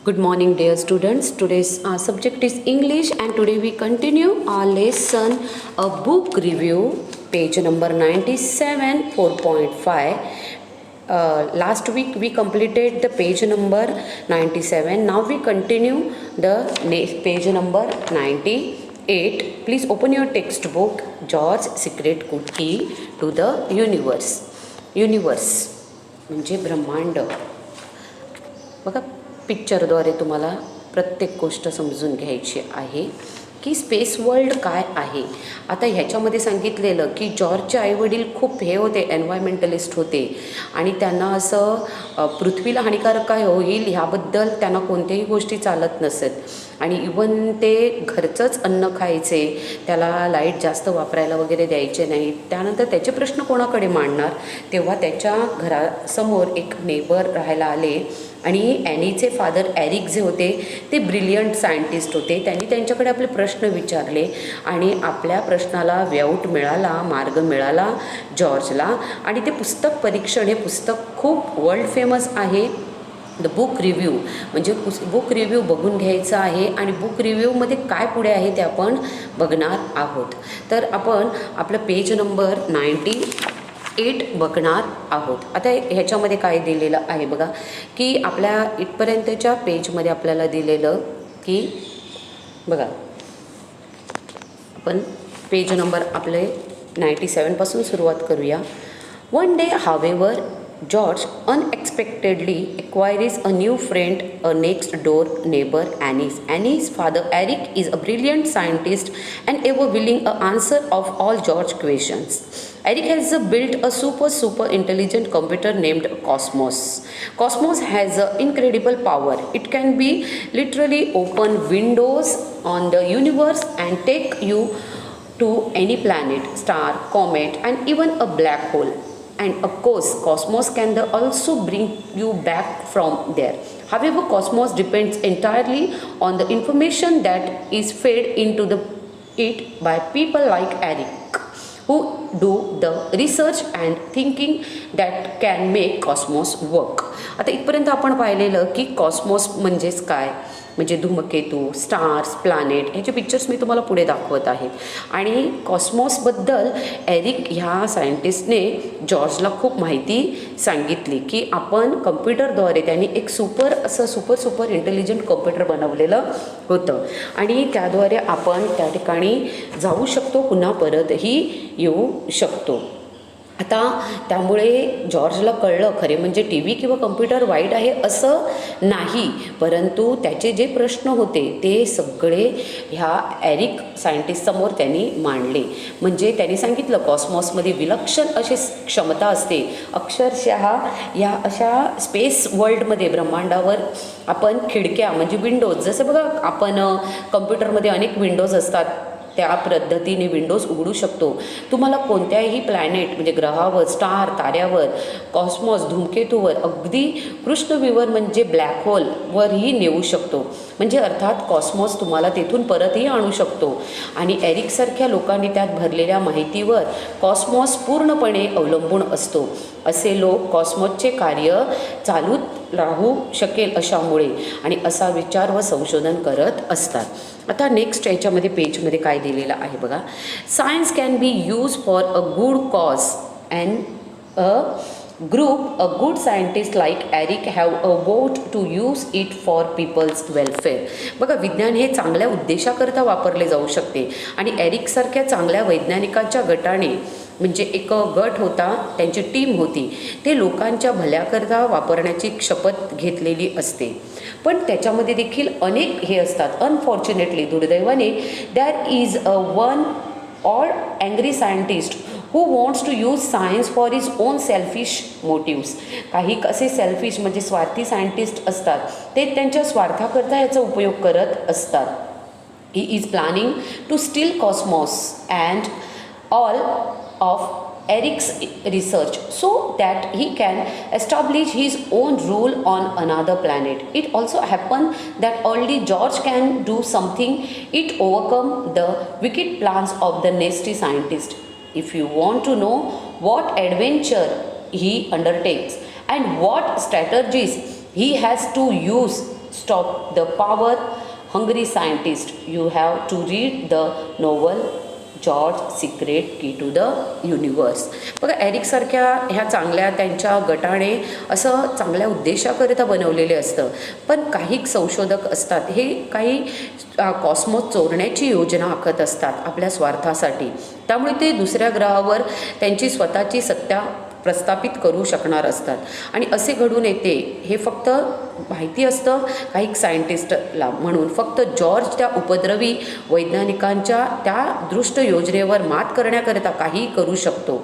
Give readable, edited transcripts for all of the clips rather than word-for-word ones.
Good morning, dear students. Today's subject is English, and today we continue our lesson, a book review, page number 97, 4.5. Last week we completed the page number 97. Now we continue the page number 98. Please open your textbook, George's Secret Key to the Universe. Universe म्हणजे ब्रह्मांड. बघा, पिक्चरद्वारे तुम्हाला प्रत्येक गोष्ट समजून घ्यायची आहे की स्पेस वर्ल्ड काय आहे. आता ह्याच्यामध्ये सांगितलेलं की जॉर्जचे आईवडील खूप हे होते, एन्व्हायरमेंटलिस्ट होते, आणि त्यांना असं पृथ्वीला हानिकारक काय होईल ह्याबद्दल त्यांना कोणत्याही गोष्टी चालत नसत. आणि इवन ते घरचंच अन्न खायचे, त्याला लाईट जास्त वापरायला वगैरे द्यायचे नाही. त्यानंतर त्याचे प्रश्न कोणाकडे मांडणार, तेव्हा त्याच्या घरासमोर एक नेबर राहायला आले, आणि ॲनीचे फादर ॲरिक जे होते ते ब्रिलियंट सायंटिस्ट होते. त्यांनी त्यांच्याकडे आपले प्रश्न विचारले आणि आपल्या प्रश्नाला व्याऊट मिळाला, मार्ग मिळाला जॉर्जला. आणि ते पुस्तक परीक्षण हे पुस्तक खूप वर्ल्ड फेमस आहे. द बुक रिव्ह्यू म्हणजे बुक रिव्ह्यू बघून घ्यायचं आहे, आणि बुक रिव्ह्यूमध्ये काय पुढे आहे ते आपण बघणार आहोत. तर आपण आपलं पेज नंबर 98 बघणार आहोत. आता ह्याच्यामध्ये काय दिलेलं आहे बघा, की आपल्या इथपर्यंतच्या पेजमध्ये आपल्याला दिलेलं की बघा, आपण पेज नंबर आपले 97पासून सुरुवात करूया. One day however George unexpectedly acquires a new friend, a next door neighbor, Annie. Annie's father, Eric, is a brilliant scientist and ever willing to answer of all George's questions. Eric has built a super intelligent computer named Cosmos. Cosmos has incredible power. It can be literally open windows on the universe and take you to any planet, star, comet, and even a black hole. And of course, Cosmos can also bring you back from there. However, Cosmos depends entirely on the information that is fed into it by people like Eric, who do the research and thinking that can make Cosmos work. आता इथपर्यंत आपण पाहिलेलं की Cosmos म्हणजेच काय, म्हणजे धूमकेतू, stars, planet, ह्याचे pictures मी तुम्हाला पुढे दाखवत आहे. आणि कॉस्मॉसबद्दल एरिक ह्या सायंटिस्टने जॉर्जला खूप माहिती सांगितली की आपण कम्प्युटरद्वारे त्यांनी एक सुपर इंटेलिजंट कम्प्युटर बनवलेलं होतं, आणि त्याद्वारे आपण त्या ठिकाणी जाऊ शकतो, पुन्हा परतही येऊ शकतो. आता त्यामुळे जॉर्जला कळलं, खरे म्हणजे टी व्ही किंवा कम्प्युटर वाईट आहे असं नाही, परंतु त्याचे जे प्रश्न होते ते सगळे ह्या एरिक सायंटिस्टसमोर त्यांनी मांडले. म्हणजे त्यांनी सांगितलं कॉस्मॉसमध्ये विलक्षण अशी क्षमता असते. अक्षरशः या अशा स्पेस वर्ल्डमध्ये, ब्रह्मांडावर आपण खिडक्या म्हणजे विंडोज, जसं बघा आपण कम्प्युटरमध्ये अनेक विंडोज असतात, त्या पद्धतीने विंडोज उघडू शकतो. तुम्हाला कोणत्याही प्लॅनेट म्हणजे ग्रहावर, स्टार, ताऱ्यावर, कॉस्मॉस, धूमकेतूवर, अगदी कृष्णविवर म्हणजे ब्लॅक होलवरही नेऊ शकतो. म्हणजे अर्थात कॉस्मॉस तुम्हाला तेथून परतही आणू शकतो. आणि एरिकसारख्या लोकांनी त्यात भरलेल्या माहितीवर कॉस्मॉस पूर्णपणे अवलंबून असतो. असे लोक कॉस्मॉसचे कार्य चालू राहू शकेल अशामुळे आणि असा विचार व संशोधन करत असतात. आता नेक्स्ट याच्यामध्ये पेजमध्ये काय दिलेलं आहे बघा, science can be use for a good cause and a good scientist like Eric have a vote to use it for people's welfare. बघा, विज्ञान हे चांगल्या उद्देशाकरता वापरले जाऊ शकते, आणि एरिकसारख्या चांगल्या वैज्ञानिकांच्या गटाने, म्हणजे एक गट होता, त्यांची टीम होती, ते लोकांच्या भल्याकरता वापरण्याची शपथ घेतलेली असते. पण त्याच्यामध्ये देखील अनेक हे असतात. अनफॉर्च्युनेटली, दुर्दैवाने, there is a one or angry scientist who wants to use science for his own selfish motives. काही असे सेल्फिश म्हणजे स्वार्थी सायंटिस्ट असतात, ते त्यांच्या स्वार्थाकरता याचा उपयोग करत असतात. He is planning to steal Cosmos and all of Eric's research so that he can establish his own rule on another planet. It also happened that only George can do something. It overcome the wicked plans of the nasty scientist. If you want to know what adventure he undertakes and what strategies he has to use Stop the Power, Hungry Scientist. You have to read the novel George secret key to the universe. बघा एरिकसारख्या ह्या चांगल्या त्यांच्या गटाने असं चांगल्या उद्देशाकरिता बनवलेले असतं, पण काही संशोधक असतात हे काही कॉस्मोस चोरण्याची योजना आखत असतात आपल्या स्वार्थासाठी. त्यामुळे ते दुसऱ्या ग्रहावर त्यांची स्वतःची सत्ता प्रस्थापित करू शकणार असतात आणि असे घडून येते हे फक्त माहिती असतं काही सायंटिस्टला. म्हणून फक्त जॉर्ज त्या उपद्रवी वैज्ञानिकांच्या त्या दृष्ट योजनेवर मात करण्याकरिता काही करू शकतो.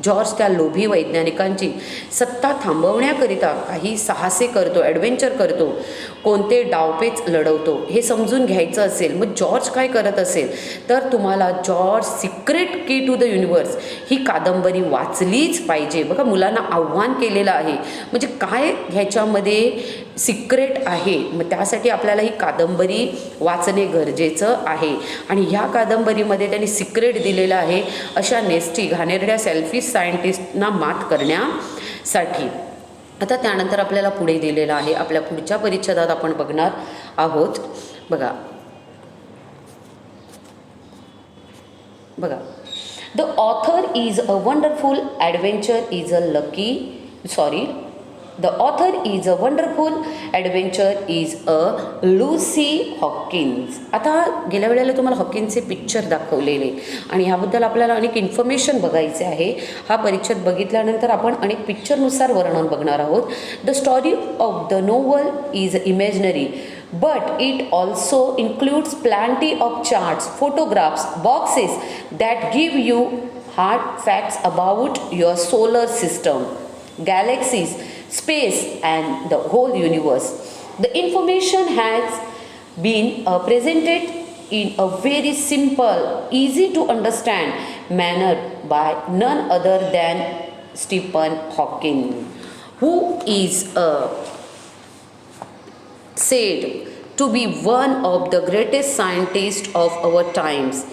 जॉर्ज त्या लोभी वैज्ञानिकांची सत्ता थांबवण्याकरिता काही साहसे करतो, ॲडव्हेंचर करतो, कोणते डावपेच लढवतो हे समजून घ्यायचं असेल मग जॉर्ज काय करत असेल तर तुम्हाला George secret key to the universe ही कादंबरी वाचलीच पाहिजे. बघा मुलांना आव्हान केलेलं आहे म्हणजे काय ह्याच्यामध्ये सिक्रेट आहे, मग त्यासाठी आपल्याला ही कादंबरी वाचणे गरजेचं आहे. आणि ह्या कादंबरीमध्ये त्यांनी सिक्रेट दिलेलं आहे अशा नेस्टी घाणेरड्या सेल्फिश सायंटिस्टना मात करण्यासाठी. आता त्यानंतर आपल्याला पुढे दिलेलं आहे, आपल्या पुढच्या परिच्छेदात आपण बघणार आहोत. बघा the author is a wonderful adventure is a The author is a wonderful adventure is a Lucy Hawkins. आता गेल्या वेळेला तुम्हाला हॉकिन्सचे पिक्चर दाखवलेले आणि ह्याबद्दल आपल्याला अनेक इन्फॉर्मेशन बघायचे आहे. हा परिच्छेद बघितल्यानंतर आपण अनेक पिक्चरनुसार वर्णन बघणार आहोत. The story of the novel is imaginary but it also includes plenty of charts, photographs, boxes that give you hard facts about your solar system, galaxies, space and the whole universe. The information has been presented in a very simple, easy to understand manner by none other than Stephen Hawking, who is said to be one of the greatest scientists of our times.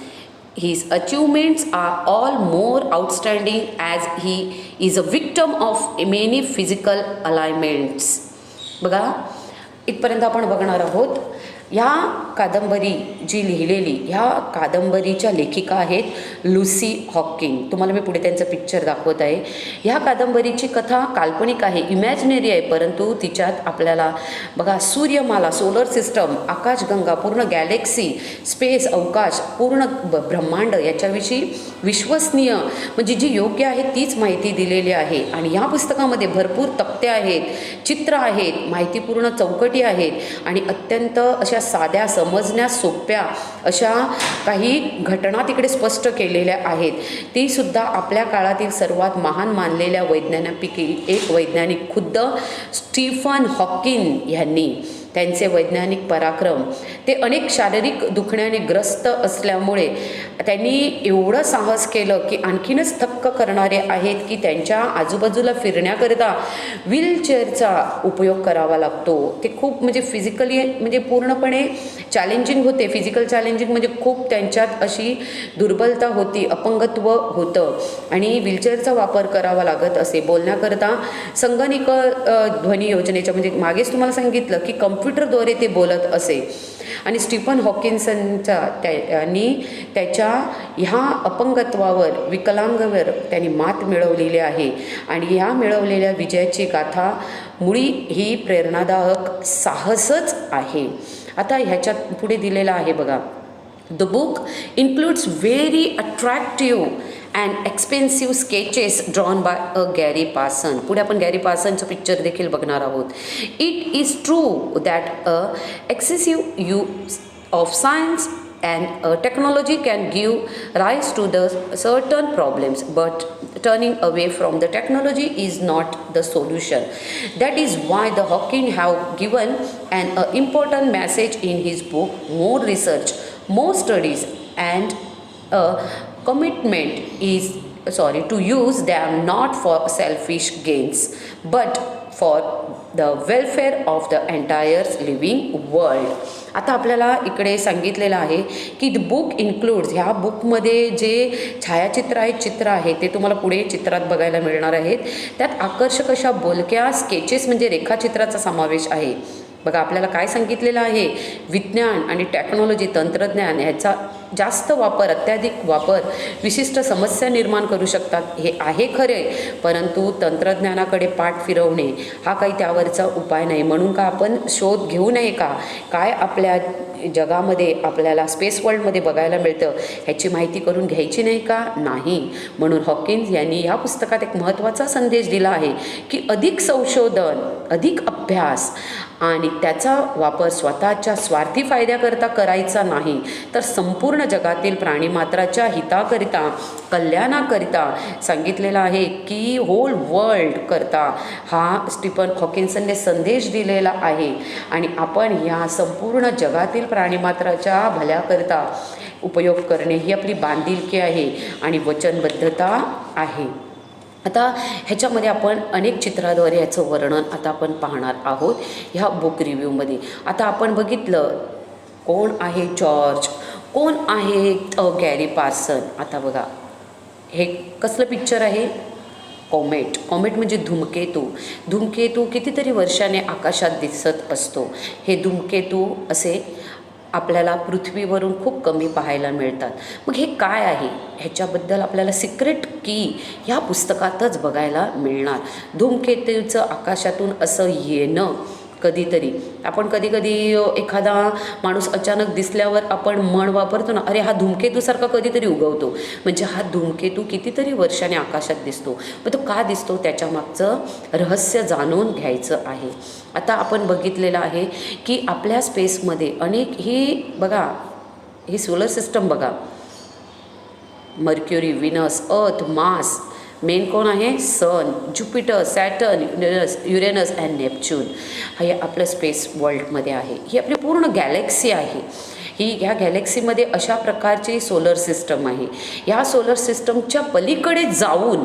His achievements are all more outstanding as he is a victim of many physical ailments. बघा इथपर्यंत आपण बघणार आहोत. ह्या कादंबरी जी लिहिलेली ह्या कादंबरीच्या लेखिका आहेत लुसी हॉकिंग. तुम्हाला मी पुढे त्यांचं पिक्चर दाखवत आहे. ह्या कादंबरीची कथा काल्पनिक आहे, इमॅजिनरी आहे, परंतु तिच्यात आपल्याला बघा सूर्यमाला, सोलर सिस्टम, आकाशगंगा, पूर्ण गॅलेक्सी, स्पेस, अवकाश, पूर्ण ब्रह्मांड याच्याविषयी विश्वसनीय म्हणजे जी योग्य आहे तीच माहिती दिलेली आहे. आणि ह्या पुस्तकामध्ये भरपूर तक्ते आहेत, चित्र आहेत, माहितीपूर्ण चौकटी आहेत आणि अत्यंत अशा साध्या समजण्यास सोप्या अशा काही घटना तिकडे स्पष्ट केलेल्या आहेत. ती सुद्धा आपल्या काळातील सर्वात महान मानलेल्या वैज्ञानिकपैकी एक वैज्ञानिक खुद्द स्टीफन हॉकिंग यांनी त्यांचे वैज्ञानिक पराक्रम ते अनेक शारीरिक दुखण्याने ग्रस्त असल्यामुळे त्यांनी एवढं साहस केलं की आणखीनच थक्क करणारे आहेत की त्यांच्या आजूबाजूला फिरण्याकरिता व्हीलचेअरचा उपयोग करावा लागतो. ते खूप म्हणजे फिजिकली म्हणजे पूर्णपणे चॅलेंजिंग होते. फिजिकल चॅलेंजिंग म्हणजे खूप त्यांच्यात अशी दुर्बलता होती, अपंगत्व होतं आणि व्हीलचेअरचा वापर करावा लागत असे. बोलण्याकरता संगणक ध्वनी योजनेच्या म्हणजे मागेच तुम्हाला सांगितलं की कम्प्युटरद्वारे ते बोलत असे. आणि स्टीफन हॉकिन्सनच्या त्यांनी त्याच्या ह्या अपंगत्वावर विकलांगवर त्यांनी मात मिळवलेली आहे आणि ह्या मिळवलेल्या विजयाची गाथा मुळी ही प्रेरणादायक साहसच आहे. आता ह्याच्यात पुढे दिलेला आहे बघा. The book includes very attractive and expensive sketches drawn by a Garry Parson. पुढे आपण गॅरी पार्सनचं पिक्चर देखील बघणार आहोत. It is true that a excessive use of science and technology can give rise to the certain problems, but turning away from the technology is not the solution. That is why the Hawking have given an important message in his book. More research, more studies and commitment is to use them not for selfish gains but for the welfare of the entire living world. आता आपल्याला इकडे सांगितलेलं आहे की the book includes, ह्या बुकमध्ये जे छायाचित्र आहेत, चित्र आहे ते तुम्हाला पुढे चित्रात बघायला मिळणार आहेत. त्यात आकर्षक अशा बोलक्या स्केचेस म्हणजे रेखाचित्राचा समावेश आहे. बघा आपल्याला काय सांगितलेलं आहे, विज्ञान आणि टेक्नॉलॉजी तंत्रज्ञान ह्याचा जास्त वापर, अत्याधिक वापर विशिष्ट समस्या निर्माण करू शकतात, हे आहे खरे. परंतु तंत्रज्ञानाकडे पाठ फिरवणे हा काही त्यावरचा उपाय नाही. म्हणून का आपण शोध घेऊ नये का, काय आपल्या जगामध्ये आपल्याला स्पेस वर्ल्डमध्ये बघायला मिळतं ह्याची माहिती करून घ्यायची नाही का? नाही. म्हणून हॉकिन्स यांनी ह्या पुस्तकात एक महत्त्वाचा संदेश दिला आहे की अधिक संशोधन, अधिक अभ्यास आणि त्याचा वापर स्वतःच्या स्वार्थी फायद्याकरता करायचा नाही, तर संपूर्ण जगातील प्राणीमात्राच्या हिताकरिता, कल्याणाकरिता सांगितलेलं आहे की होल वर्ल्ड करता हा स्टीफन हॉकिन्सनने संदेश दिलेला आहे. आणि आपण ह्या संपूर्ण जगातील प्राणीमात्राच्या भल्याकरिता उपयोग करणे ही आपली बांधिलकी आहे आणि वचनबद्धता आहे. आता ह्याच्यामध्ये आपण अनेक चित्राद्वारे ह्याचं वर्णन आता आपण पाहणार आहोत ह्या बुक रिव्ह्यूमध्ये. आता आपण बघितलं कोण आहे जॉर्ज, कोण आहे गॅरी पार्सन. आता बघा हे कसलं पिक्चर आहे, कॉमेट. कॉमेट म्हणजे धूमकेतू. धूमकेतू कितीतरी वर्षाने आकाशात दिसत असतो. हे धूमकेतू असे आपल्याला पृथ्वीवरून खूप कमी पाहायला मिळतात. मग हे काय आहे ह्याच्याबद्दल आपल्याला सिक्रेट की ह्या पुस्तकातच बघायला मिळणार. धूमकेतूचं आकाशातून असं येणं, कधीतरी आपण कधी एखादा माणूस अचानक दिसल्यावर आपण म्हण वापरतो ना, अरे हा धूमकेतूसारखा कधीतरी उगवतो. म्हणजे हा धूमकेतू कितीतरी वर्षाने आकाशात दिसतो. मग तो का दिसतो त्याच्या मागचं रहस्य जाणून घ्यायचं आहे. आता आपण बघितलेलं आहे की आपल्या स्पेसमध्ये अनेक ही बघा, ही सोलर सिस्टम बघा, Mercury, Venus, Earth, Mars, main कोण आहे, sun, Jupiter, Saturn, Uranus and Neptune. हे आपलं स्पेस वर्ल्डमध्ये आहे. ही आपली पूर्ण गॅलेक्सी आहे. ह्या गॅलेक्सीमध्ये अशा प्रकारची सोलर सिस्टम आहे. ह्या सोलर सिस्टमच्या पलीकडे जाऊन,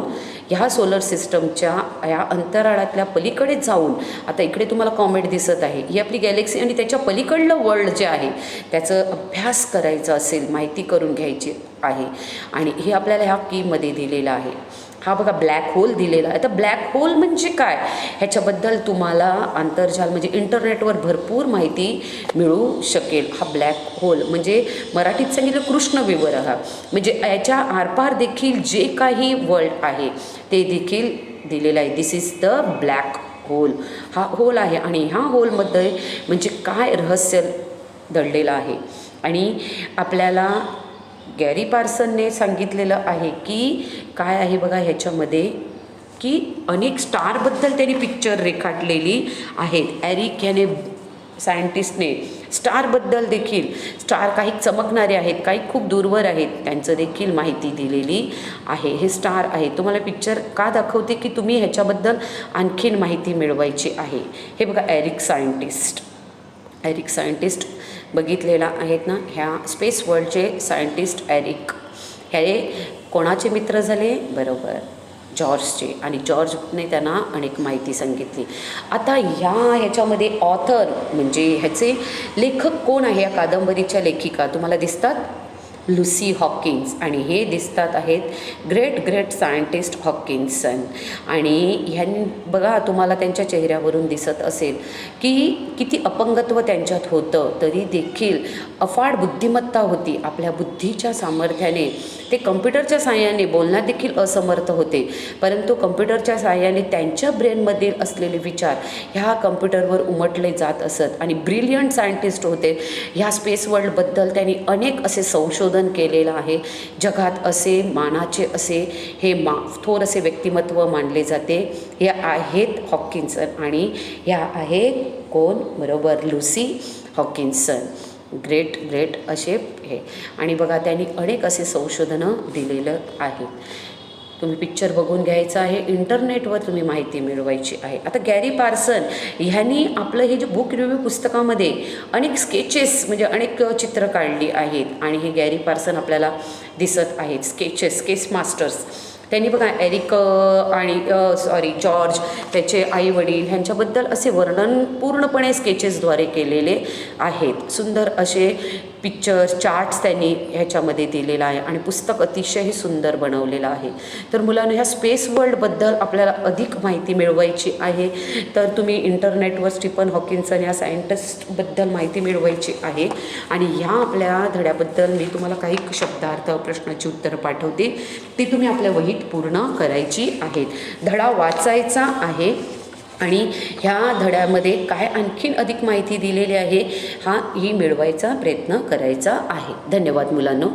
ह्या सोलर सिस्टमच्या ह्या अंतराळातल्या पलीकडे जाऊन, आता इकडे तुम्हाला कॉमेट दिसत आहे, ही आपली गॅलेक्सी आणि त्याच्या पलीकडलं वर्ल्ड जे आहे त्याचं अभ्यास करायचा असेल, माहिती करून घ्यायची आहे. आणि हे आपल्याला ह्या कीमध्ये दिलेलं आहे. हा बघा ब्लॅक होल दिलेला आहे. तर ब्लॅक होल म्हणजे काय ह्याच्याबद्दल तुम्हाला आंतरजाल म्हणजे इंटरनेटवर भरपूर माहिती मिळू शकेल. हा ब्लॅक होल म्हणजे मराठीत सांगितलं कृष्णविवरः, म्हणजे याच्या आरपार देखील जे काही वर्ल्ड आहे ते देखील दिलेलं आहे. दिस इज द ब्लॅक होल. हा होल आहे आणि ह्या होलमध्ये म्हणजे काय रहस्य दडलेलं आहे. आणि आपल्याला गॅरी पार्सनने सांगितलेलं आहे की काय आहे बघा ह्याच्यामध्ये की अनेक स्टारबद्दल त्यांनी पिक्चर रेखाटलेली आहेत. एरिक याने सायंटिस्टने स्टारबद्दल देखील, स्टार काही चमकणारे आहेत, काही खूप दूरवर आहेत, त्यांचं देखील माहिती दिलेली आहे. हे स्टार आहे. तुम्हाला पिक्चर का दाखवते की तुम्ही ह्याच्याबद्दल आणखीन माहिती मिळवायची आहे. हे बघा एरिक सायंटिस्ट बघितलेला आहेत ना, ह्या स्पेस वर्ल्डचे सायंटिस्ट एरिक हे कोणाचे मित्र झाले, बरोबर जॉर्जचे. आणि जॉर्जने त्यांना अनेक माहिती सांगितली. आता ह्याच्यामध्ये ऑथर म्हणजे ह्याचे लेखक कोण आहे, या कादंबरीच्या लेखिका तुम्हाला दिसतात, लुसी हॉकिन्स. आणि हे दिसतात आहेत ग्रेट सायंटिस्ट हॉकिन्सन. आणि ह्यांनी बघा तुम्हाला त्यांच्या चेहऱ्यावरून दिसत असेल की किती अपंगत्व त्यांच्यात होतं, तरी देखील अफाट बुद्धिमत्ता होती. आपल्या बुद्धीच्या सामर्थ्याने ते कम्प्युटरच्या साहाय्याने बोलण्यात देखील असमर्थ होते, परंतु कम्प्युटरच्या साहाय्याने त्यांच्या ब्रेनमधील असलेले विचार ह्या कम्प्युटरवर उमटले जात असत. आणि ब्रिलियंट सायंटिस्ट होते. ह्या स्पेस वर्ल्डबद्दल त्यांनी अनेक असे संशोधन केलेलं आहे. जगात असे मानाचे असे हे थोर असे व्यक्तिमत्व मानले जाते. हे आहेत हॉकिन्सन आणि ह्या आहेत कोण, बरोबर लुसी हॉकिन्सन. ग्रेट असे हे. आणि बघा त्यांनी अनेक असे संशोधनं दिलेलं आहे. तुम्ही पिक्चर बघून घ्यायचं आहे, इंटरनेटवर तुम्ही माहिती मिळवायची आहे. आता गॅरी पार्सन ह्यांनी आपलं हे जे बुक रिव्ह्यू पुस्तकामध्ये अनेक स्केचेस म्हणजे अनेक चित्र काढली आहेत. आणि हे गॅरी पार्सन आपल्याला दिसत आहेत, स्केच मास्टर्स त्यांनी बघा एरिक आणि जॉर्ज, त्याचे आईवडील ह्यांच्याबद्दल असे वर्णन पूर्णपणे स्केचेसद्वारे केलेले आहेत. सुंदर असे पिक्चर्स, चार्ट्स त्यांनी ह्याच्यामध्ये दिलेला आहे आणि पुस्तक अतिशय सुंदर बनवलेलं आहे. तर मुलांनो, ह्या स्पेस वर्ल्डबद्दल आपल्याला अधिक माहिती मिळवायची आहे तर तुम्ही इंटरनेटवर स्टीफन हॉकिन्सन या सायंटिस्टबद्दल माहिती मिळवायची आहे. आणि ह्या आपल्या धड्याबद्दल मी तुम्हाला काही शब्दार्थ, प्रश्नाची उत्तरं पाठवते, ती तुम्ही आपल्या वहीत पूर्ण करायची आहेत. धडा वाचायचा आहे आणि ह्या धड्यामध्ये काय आणखीन अधिक माहिती दिलेली आहे ही मिळवायचा प्रयत्न करायचा आहे. धन्यवाद मुलांनो.